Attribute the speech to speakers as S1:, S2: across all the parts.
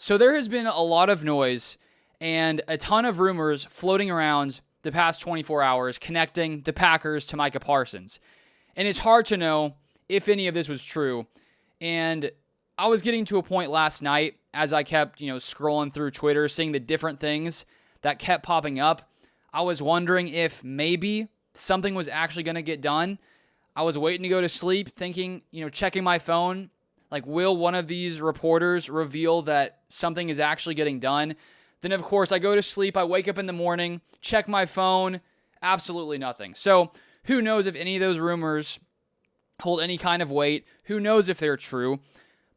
S1: So there has been a lot of noise and a ton of rumors floating around the past 24 hours connecting the Packers to Micah Parsons. And it's hard to know if any of this was true. And I was getting to a point last night as I kept, scrolling through Twitter, seeing the different things that kept popping up. I was wondering if maybe something was actually going to get done. I was waiting to go to sleep thinking, checking my phone, like, will one of these reporters reveal that something is actually getting done? Then, of course, I go to sleep, I wake up in the morning, check my phone, absolutely nothing. So who knows if any of those rumors hold any kind of weight? Who knows if they're true?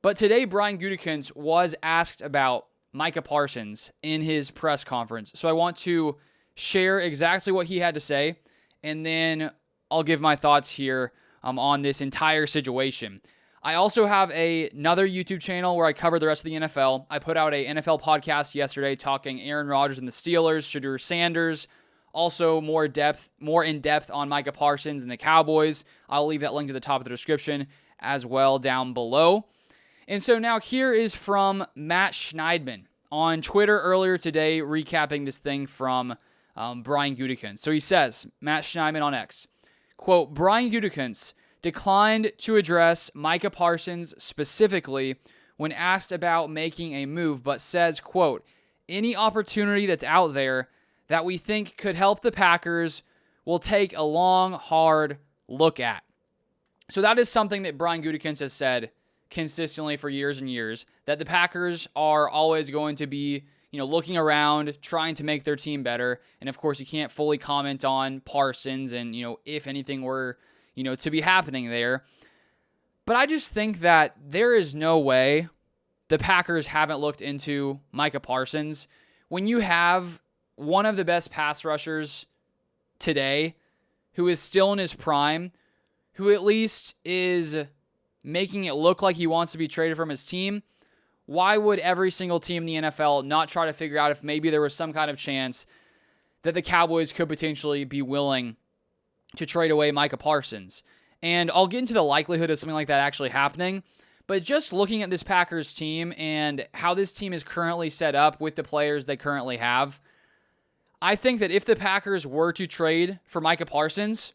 S1: But today, Brian Gutekunst was asked about Micah Parsons in his press conference. So I want to share exactly what he had to say, and then I'll give my thoughts here on this entire situation. I also have another YouTube channel where I cover the rest of the NFL. I put out an NFL podcast yesterday talking Aaron Rodgers and the Steelers, Shadur Sanders, also more in depth on Micah Parsons and the Cowboys. I'll leave that link to the top of the description as well down below. And so now here is from Matt Schneidman on Twitter earlier today, recapping this thing from Brian Gutekunst. So he says, Matt Schneidman on X, quote, Brian Gutekunst declined to address Micah Parsons specifically when asked about making a move, but says, quote, any opportunity that's out there that we think could help the Packers will take a long, hard look at. So that is something that Brian Gutekunst has said consistently for years and years, that the Packers are always going to be, looking around, trying to make their team better. And of course, you can't fully comment on Parsons and, if anything were to be happening there. But I just think that there is no way the Packers haven't looked into Micah Parsons. When you have one of the best pass rushers today, who is still in his prime, who at least is making it look like he wants to be traded from his team, why would every single team in the NFL not try to figure out if maybe there was some kind of chance that the Cowboys could potentially be willing to trade away Micah Parsons? And I'll get into the likelihood of something like that actually happening, but just looking at this Packers team and how this team is currently set up with the players they currently have, I think that if the Packers were to trade for Micah Parsons,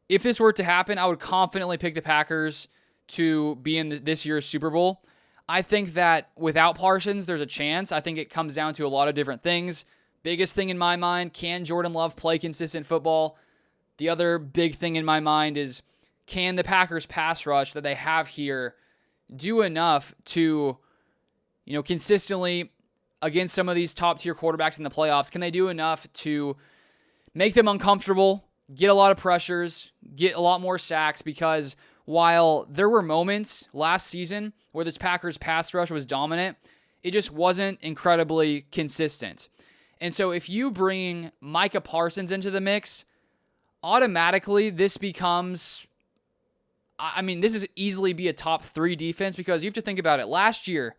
S1: if this were to happen, I would confidently pick the Packers to be in this year's Super Bowl. I think that without Parsons, there's a chance. I think it comes down to a lot of different things. Biggest thing in my mind, can Jordan Love play consistent football? The other big thing in my mind is, can the Packers pass rush that they have here do enough to, consistently against some of these top tier quarterbacks in the playoffs? Can they do enough to make them uncomfortable, get a lot of pressures, get a lot more sacks? Because while there were moments last season where this Packers pass rush was dominant, it just wasn't incredibly consistent. And so if you bring Micah Parsons into the mix, automatically this becomes, this is easily be a top 3 defense, because you have to think about it. Last year,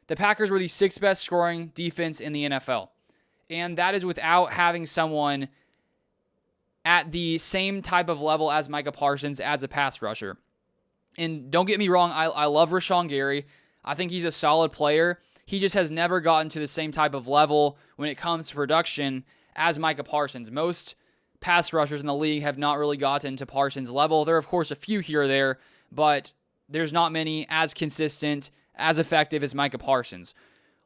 S1: the Packers were the 6th best scoring defense in the NFL. And that is without having someone at the same type of level as Micah Parsons as a pass rusher. And don't get me wrong, I love Rashawn Gary. I think he's a solid player. He just has never gotten to the same type of level when it comes to production as Micah Parsons. Most pass rushers in the league have not really gotten to Parsons' level. There are, of course, a few here or there, but there's not many as consistent, as effective as Micah Parsons.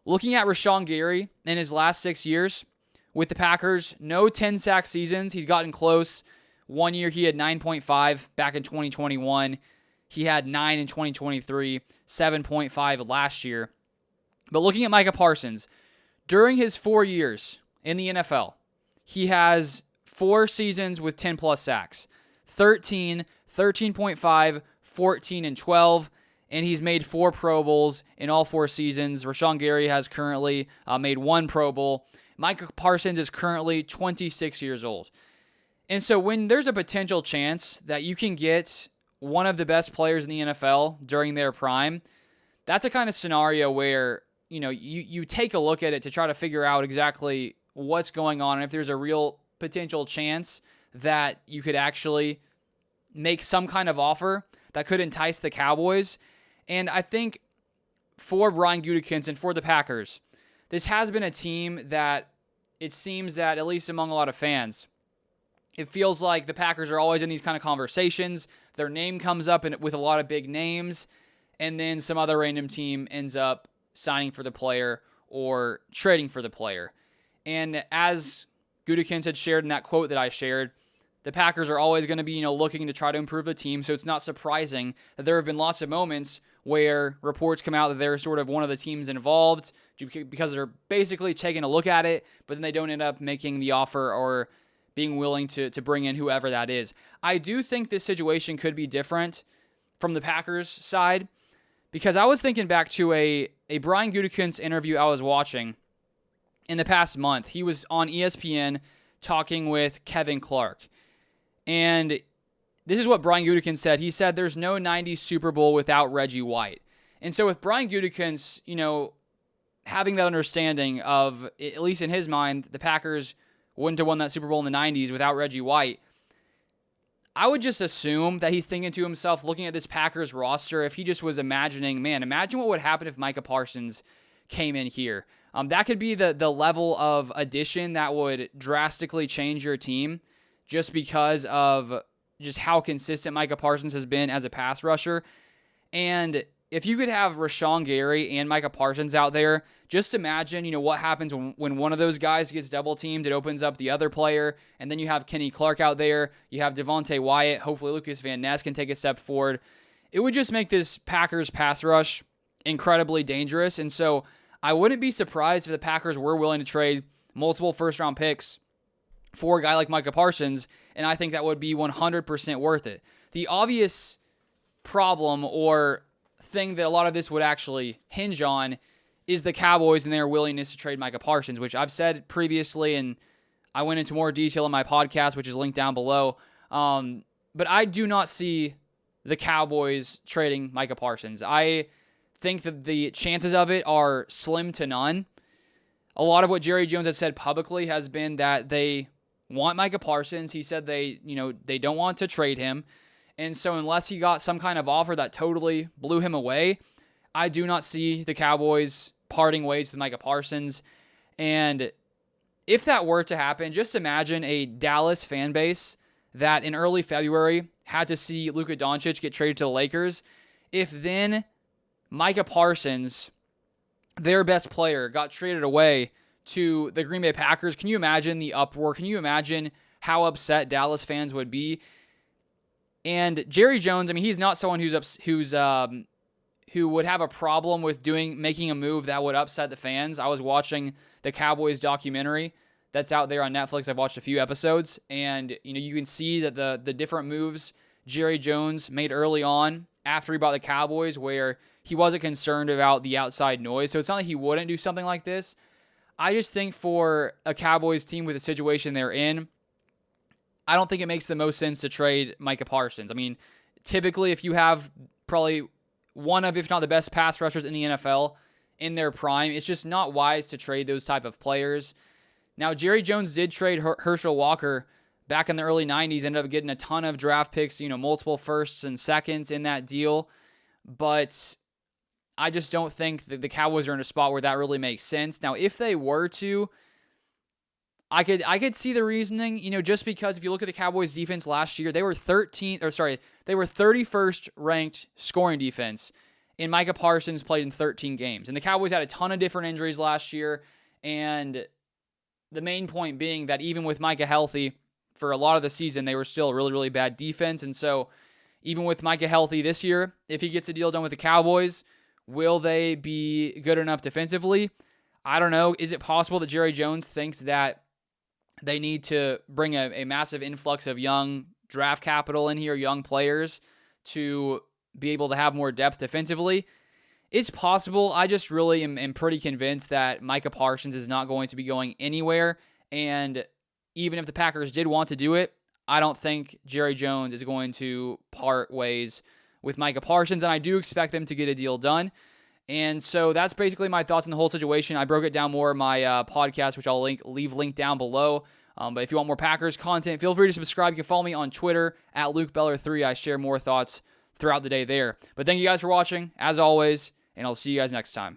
S1: Looking at Rashawn Gary in his last 6 years with the Packers, no 10-sack seasons. He's gotten close. One year he had 9.5 back in 2021. He had 9 in 2023, 7.5 last year. But looking at Micah Parsons, during his 4 years in the NFL, he has 4 seasons with 10-plus sacks, 13, 13.5, 14, and 12, and he's made 4 Pro Bowls in all 4 seasons. Rashawn Gary has currently made 1 Pro Bowl. Micah Parsons is currently 26 years old. And so when there's a potential chance that you can get one of the best players in the NFL during their prime, that's a kind of scenario where, you take a look at it to try to figure out exactly what's going on and if there's a real potential chance that you could actually make some kind of offer that could entice the Cowboys. And I think for Brian Gutekunst and for the Packers, this has been a team that it seems that, at least among a lot of fans, it feels like the Packers are always in these kind of conversations. Their name comes up with a lot of big names, and then some other random team ends up signing for the player or trading for the player. And as Gutekunst had shared in that quote that I shared, the Packers are always going to be, looking to try to improve the team. So it's not surprising that there have been lots of moments where reports come out that they're sort of one of the teams involved because they're basically taking a look at it, but then they don't end up making the offer or being willing to bring in whoever that is. I do think this situation could be different from the Packers side, because I was thinking back to a Brian Gutekunst interview I was watching in the past month. He was on ESPN talking with Kevin Clark. And this is what Brian Gutekunst said. He said there's no 90s Super Bowl without Reggie White. And so with Brian Gutekunst, having that understanding of, at least in his mind, the Packers wouldn't have won that Super Bowl in the 90s without Reggie White, I would just assume that he's thinking to himself, looking at this Packers roster, if he just was imagining, man, imagine what would happen if Micah Parsons came in here. That could be the level of addition that would drastically change your team just because of just how consistent Micah Parsons has been as a pass rusher. And if you could have Rashawn Gary and Micah Parsons out there, just imagine, what happens when one of those guys gets double teamed. It opens up the other player, and then you have Kenny Clark out there. You have Devontae Wyatt. Hopefully Lucas Van Ness can take a step forward. It would just make this Packers pass rush incredibly dangerous. And so I wouldn't be surprised if the Packers were willing to trade multiple first-round picks for a guy like Micah Parsons, and I think that would be 100% worth it. The obvious problem or thing that a lot of this would actually hinge on is the Cowboys and their willingness to trade Micah Parsons, which I've said previously, and I went into more detail in my podcast, which is linked down below. But I do not see the Cowboys trading Micah Parsons. I think that the chances of it are slim to none. A lot of what Jerry Jones has said publicly has been that they want Micah Parsons. He said they don't want to trade him. And so unless he got some kind of offer that totally blew him away, I do not see the Cowboys parting ways with Micah Parsons. And if that were to happen, just imagine a Dallas fan base that in early February had to see Luka Doncic get traded to the Lakers. If then Micah Parsons, their best player, got traded away to the Green Bay Packers, can you imagine the uproar? Can you imagine how upset Dallas fans would be? And Jerry Jones, he's not someone who would have a problem with making a move that would upset the fans. I was watching the Cowboys documentary that's out there on Netflix. I've watched a few episodes, and you can see that the different moves Jerry Jones made early on after he bought the Cowboys, where he wasn't concerned about the outside noise. So it's not like he wouldn't do something like this. I just think for a Cowboys team with the situation they're in, I don't think it makes the most sense to trade Micah Parsons. Typically, if you have probably one of, if not the best pass rushers in the NFL in their prime, it's just not wise to trade those type of players. Now, Jerry Jones did trade Herschel Walker back in the early 90s, ended up getting a ton of draft picks, multiple firsts and seconds in that deal. But I just don't think that the Cowboys are in a spot where that really makes sense. Now, if they were to, I could see the reasoning, just because if you look at the Cowboys defense last year, they were 31st ranked scoring defense, and Micah Parsons played in 13 games. And the Cowboys had a ton of different injuries last year, and the main point being that even with Micah healthy for a lot of the season, they were still a really, really bad defense. And so even with Micah healthy this year, if he gets a deal done with the Cowboys, will they be good enough defensively? I don't know. Is it possible that Jerry Jones thinks that they need to bring a massive influx of young draft capital in here, young players, to be able to have more depth defensively? It's possible. I just really am pretty convinced that Micah Parsons is not going to be going anywhere. And even if the Packers did want to do it, I don't think Jerry Jones is going to part ways with Micah Parsons. And I do expect them to get a deal done. And so that's basically my thoughts on the whole situation. I broke it down more in my podcast, which I'll leave linked down below. But if you want more Packers content, feel free to subscribe. You can follow me on Twitter at LukeBeller3. I share more thoughts throughout the day there. But thank you guys for watching, as always, and I'll see you guys next time.